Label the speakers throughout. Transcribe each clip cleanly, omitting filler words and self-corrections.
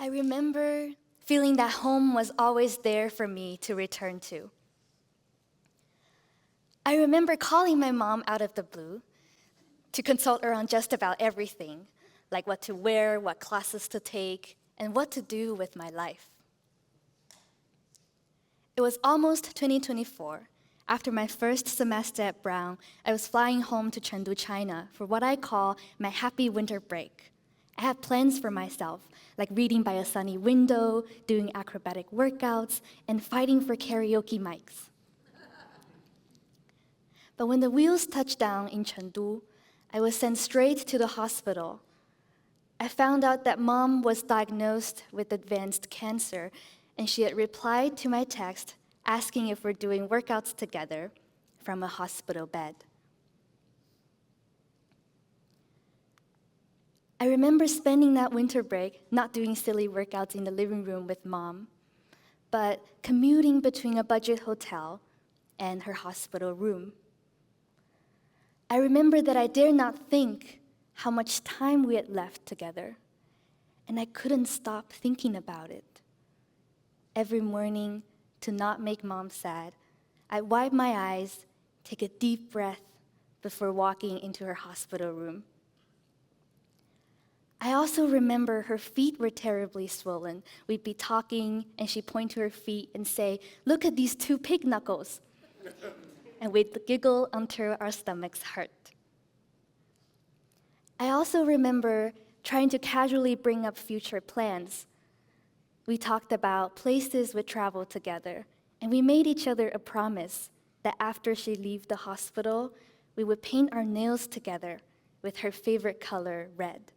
Speaker 1: I remember feeling that home was always there for me to return to. I remember calling my mom out of the blue to consult her on just about everything, like what to wear, what classes to take, and what to do with my life. It was almost 2024. After my first semester at Brown, I was flying home to Chengdu, China for what I call my happy winter break. I had plans for myself, like reading by a sunny window, doing acrobatic workouts, and fighting for karaoke mics. But when the wheels touched down in Chengdu, I was sent straight to the hospital. I found out that Mom was diagnosed with advanced cancer, and she had replied to my text asking if we're doing workouts together from a hospital bed. I remember spending that winter break not doing silly workouts in the living room with Mom, but commuting between a budget hotel and her hospital room. I remember that I dared not think how much time we had left together, and I couldn't stop thinking about it. Every morning, to not make Mom sad, I'd wipe my eyes, take a deep breath before walking into her hospital room. I also remember her feet were terribly swollen. We'd be talking, and she'd point to her feet and say, "Look at these 2 pig knuckles." And we'd giggle until our stomachs hurt. I also remember trying to casually bring up future plans. We talked about places we'd travel together, and we made each other a promise that after she left the hospital, we would paint our nails together with her favorite color, red.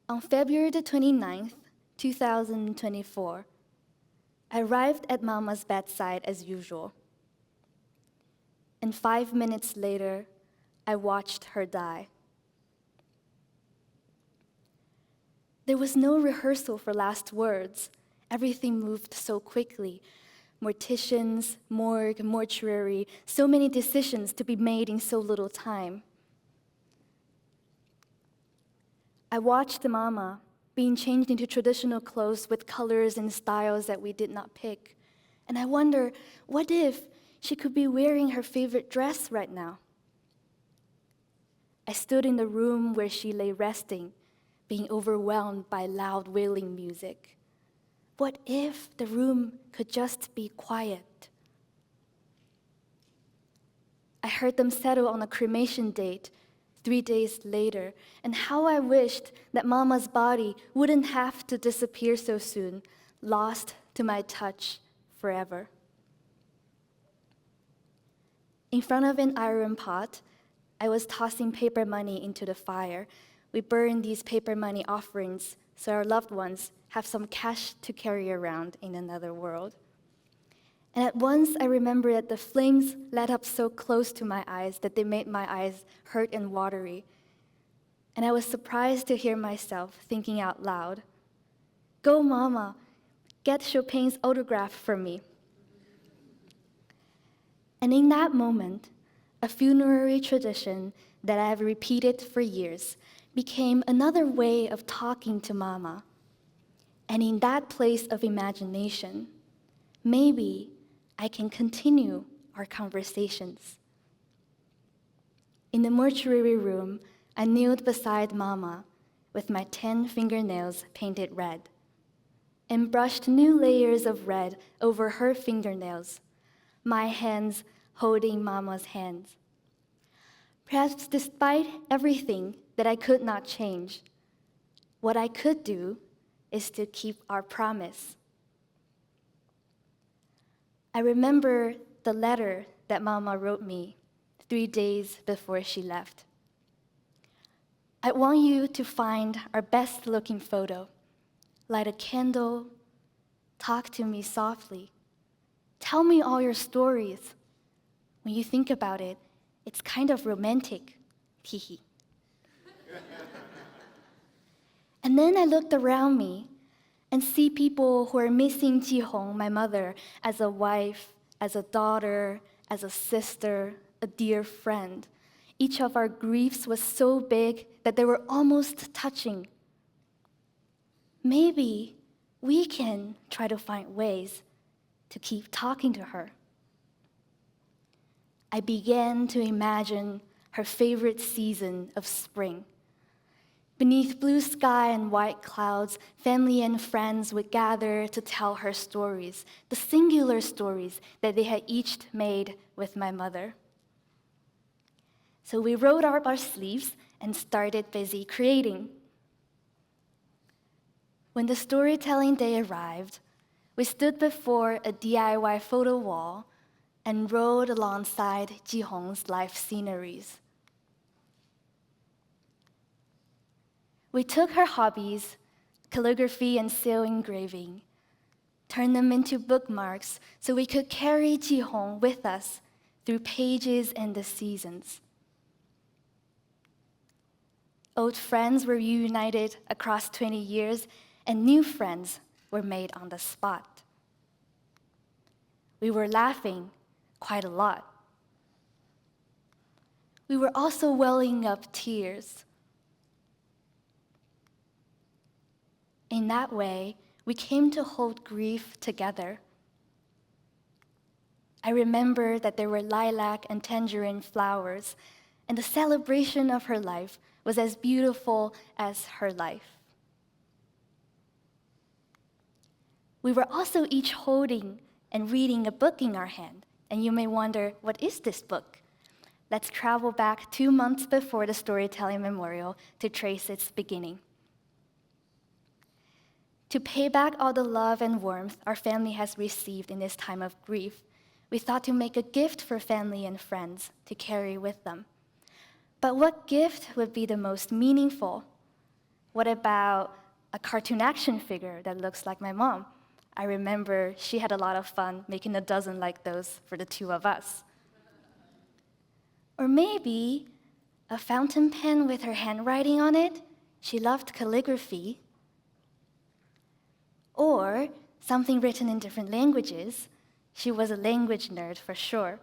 Speaker 1: On February the 29th, 2024, I arrived at Mama's bedside as usual. And 5 minutes later, I watched her die. There was no rehearsal for last words. Everything moved so quickly. Morticians, morgue, mortuary, so many decisions to be made in so little time. I watched Mama being changed into traditional clothes with colors and styles that we did not pick. And I wonder, what if she could be wearing her favorite dress right now? I stood in the room where she lay resting, being overwhelmed by loud wailing music. What if the room could just be quiet? I heard them settle on a cremation date 3 days later, and how I wished that Mama's body wouldn't have to disappear so soon, lost to my touch forever. In front of an iron pot, I was tossing paper money into the fire. We burn these paper money offerings so our loved ones have some cash to carry around in another world. And at once I remember that the flames lit up so close to my eyes that they made my eyes hurt and watery. And I was surprised to hear myself thinking out loud, "Go, Mama, get Chopin's autograph for me." And in that moment, a funerary tradition that I have repeated for years became another way of talking to Mama. And in that place of imagination, maybe I can continue our conversations. In the mortuary room, I kneeled beside Mama with my 10 fingernails painted red and brushed new layers of red over her fingernails, my hands holding Mama's hands. Perhaps despite everything that I could not change, what I could do is to keep our promise. I remember the letter that Mama wrote me 3 days before she left. "I want you to find our best-looking photo, light a candle, talk to me softly, tell me all your stories. When you think about it, it's kind of romantic, teehee." And then I looked around me and see people who are missing Jihong, my mother, as a wife, as a daughter, as a sister, a dear friend. Each of our griefs was so big that they were almost touching. maybe we can try to find ways to keep talking to her. I began to imagine her favorite season of spring. Beneath blue sky and white clouds, family and friends would gather to tell her stories, the singular stories that they had each made with my mother. So we rolled up our sleeves and started busy creating. When the storytelling day arrived, we stood before a DIY photo wall and rode alongside Jihong's life sceneries. We took her hobbies, calligraphy and seal engraving, turned them into bookmarks so we could carry Jihong with us through pages and the seasons. Old friends were reunited across 20 years, and new friends were made on the spot. We were laughing quite a lot. We were also welling up tears. In that way, we came to hold grief together. I remember that there were lilac and tangerine flowers, and the celebration of her life was as beautiful as her life. We were also each holding and reading a book in our hand, and you may wonder, what is this book? Let's travel back 2 months before the Storytelling Memorial to trace its beginning. To pay back all the love and warmth our family has received in this time of grief, we thought to make a gift for family and friends to carry with them. But what gift would be the most meaningful? What about a cartoon action figure that looks like my mom? I remember she had a lot of fun making a dozen like those for the two of us. Or maybe a fountain pen with her handwriting on it. She loved calligraphy. Or something written in different languages. She was a language nerd for sure.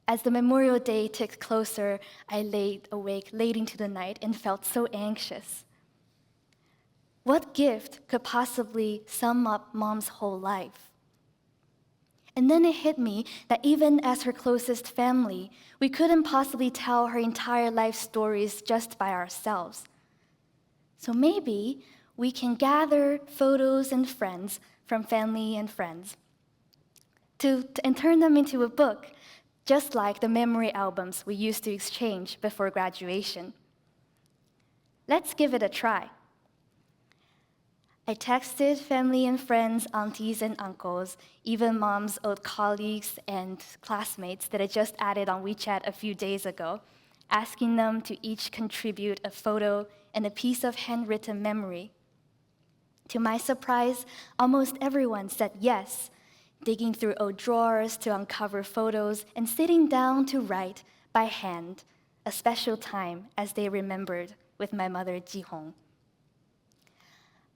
Speaker 1: As the Memorial Day ticked closer, I laid awake late into the night and felt so anxious. What gift could possibly sum up Mom's whole life? And then it hit me that even as her closest family, we couldn't possibly tell her entire life stories just by ourselves. So maybe we can gather photos and friends from family and friends and turn them into a book, just like the memory albums we used to exchange before graduation. Let's give it a try. I texted family and friends, aunties and uncles, even Mom's old colleagues and classmates that I just added on WeChat a few days ago, asking them to each contribute a photo and a piece of handwritten memory. To my surprise, almost everyone said yes, digging through old drawers to uncover photos and sitting down to write by hand a special time as they remembered with my mother, Jihong.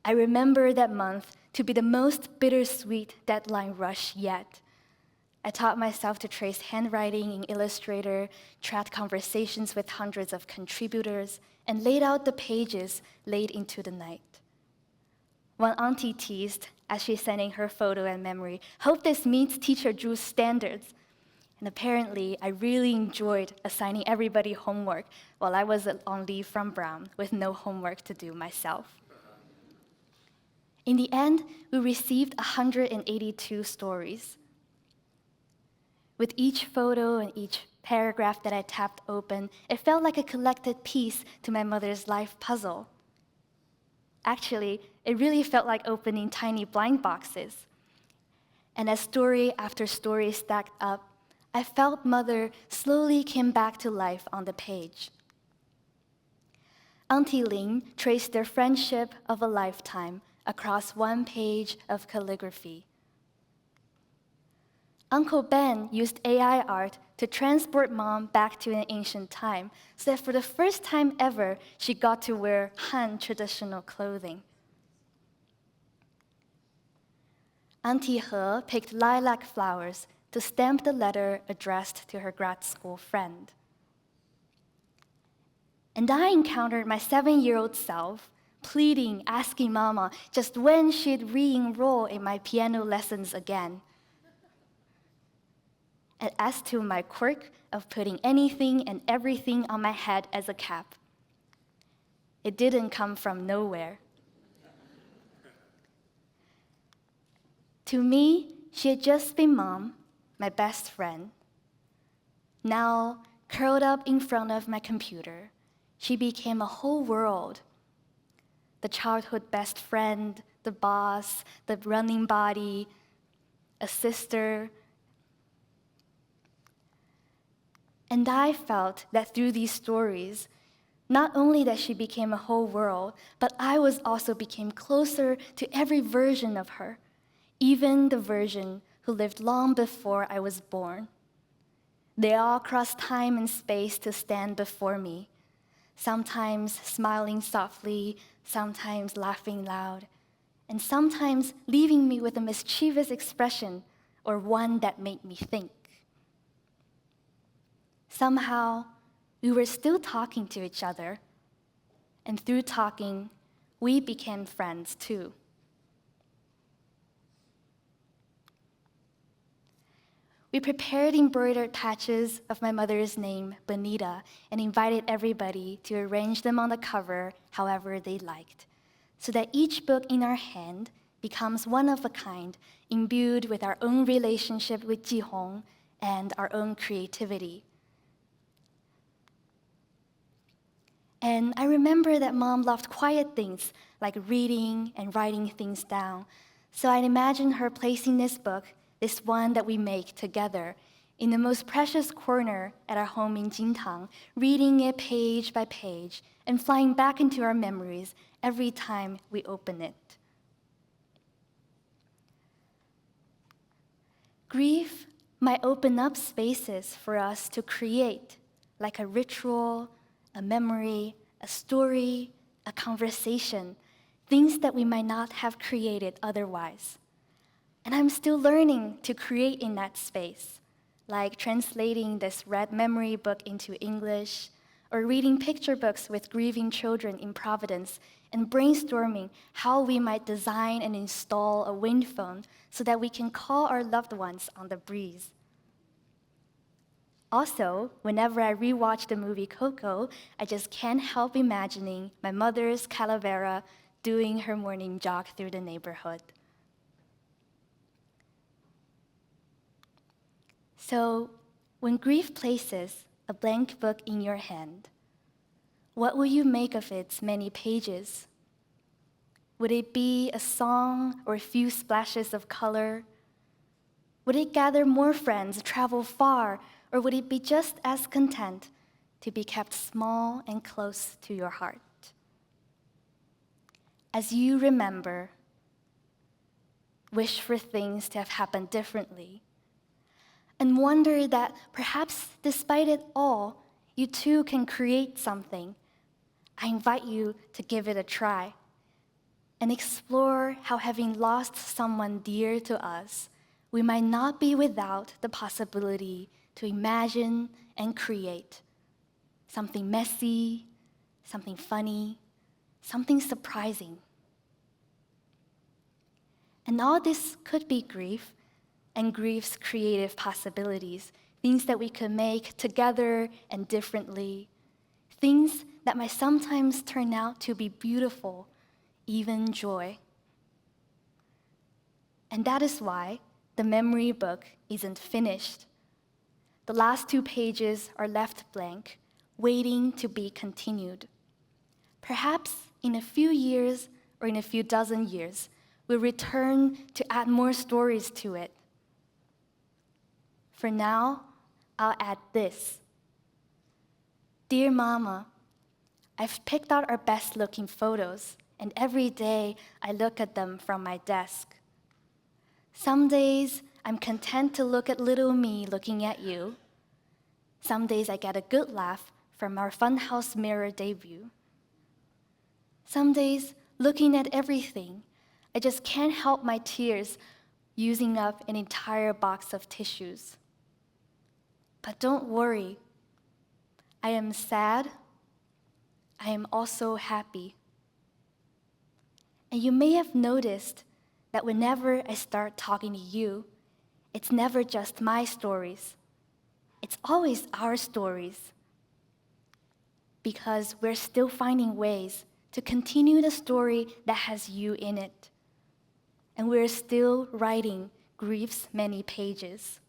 Speaker 1: I remember that month to be the most bittersweet deadline rush yet. I taught myself to trace handwriting in Illustrator, tracked conversations with hundreds of contributors, and laid out the pages late into the night. One auntie teased, as she's sending her photo and memory, "Hope this meets Teacher Zhu's standards." And apparently, I really enjoyed assigning everybody homework while I was on leave from Brown with no homework to do myself. In the end, we received 182 stories. With each photo and each paragraph that I tapped open, it felt like a collected piece to my mother's life puzzle. Actually, it really felt like opening tiny blind boxes. And as story after story stacked up, I felt Mother slowly came back to life on the page. Auntie Ling traced their friendship of a lifetime across one page of calligraphy. Uncle Ben used AI art to transport Mom back to an ancient time, so that for the first time ever, she got to wear Han traditional clothing. Auntie He picked lilac flowers to stamp the letter addressed to her grad school friend. And I encountered my 7-year-old self pleading, asking Mama just when she'd re-enroll in my piano lessons again. And as to my quirk of putting anything and everything on my head as a cap, it didn't come from nowhere. To me, she had just been Mom, my best friend. Now, curled up in front of my computer, she became a whole world. The childhood best friend, the boss, the running body, a sister. And I felt that through these stories, not only that she became a whole world, but I also became closer to every version of her, even the version who lived long before I was born. They all crossed time and space to stand before me, sometimes smiling softly, sometimes laughing loud, and sometimes leaving me with a mischievous expression or one that made me think. Somehow, we were still talking to each other, and through talking, we became friends too. We prepared embroidered patches of my mother's name, Bonita, and invited everybody to arrange them on the cover however they liked, so that each book in our hand becomes one of a kind, imbued with our own relationship with Jihong and our own creativity. And I remember that Mom loved quiet things like reading and writing things down, so I'd imagine her placing this book, this one that we make together, in the most precious corner at our home in Jintang, reading it page by page and flying back into our memories every time we open it. Grief might open up spaces for us to create, like a ritual, a memory, a story, a conversation, things that we might not have created otherwise. And I'm still learning to create in that space, like translating this red memory book into English, or reading picture books with grieving children in Providence, and brainstorming how we might design and install a wind phone so that we can call our loved ones on the breeze. Also, whenever I rewatch the movie Coco, I just can't help imagining my mother's calavera doing her morning jog through the neighborhood. So, when grief places a blank book in your hand, what will you make of its many pages? Would it be a song or a few splashes of color? Would it gather more friends, travel far, or would it be just as content to be kept small and close to your heart? As you remember, wish for things to have happened differently, and wonder that perhaps despite it all, you too can create something. I invite you to give it a try and explore how, having lost someone dear to us, we might not be without the possibility to imagine and create something messy, something funny, something surprising. And all this could be grief and grief's creative possibilities, things that we could make together and differently, things that might sometimes turn out to be beautiful, even joy. And that is why the memory book isn't finished. The last 2 pages are left blank, waiting to be continued. Perhaps in a few years or in a few dozen years, we'll return to add more stories to it. For now, I'll add this. Dear Mama, I've picked out our best-looking photos, and every day I look at them from my desk. Some days I'm content to look at little me looking at you. Some days I get a good laugh from our Funhouse Mirror debut. Some days, looking at everything, I just can't help my tears using up an entire box of tissues. But don't worry. I am sad. I am also happy. And you may have noticed that whenever I start talking to you, it's never just my stories. It's always our stories. Because we're still finding ways to continue the story that has you in it. And we're still writing grief's many pages.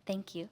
Speaker 1: Thank you.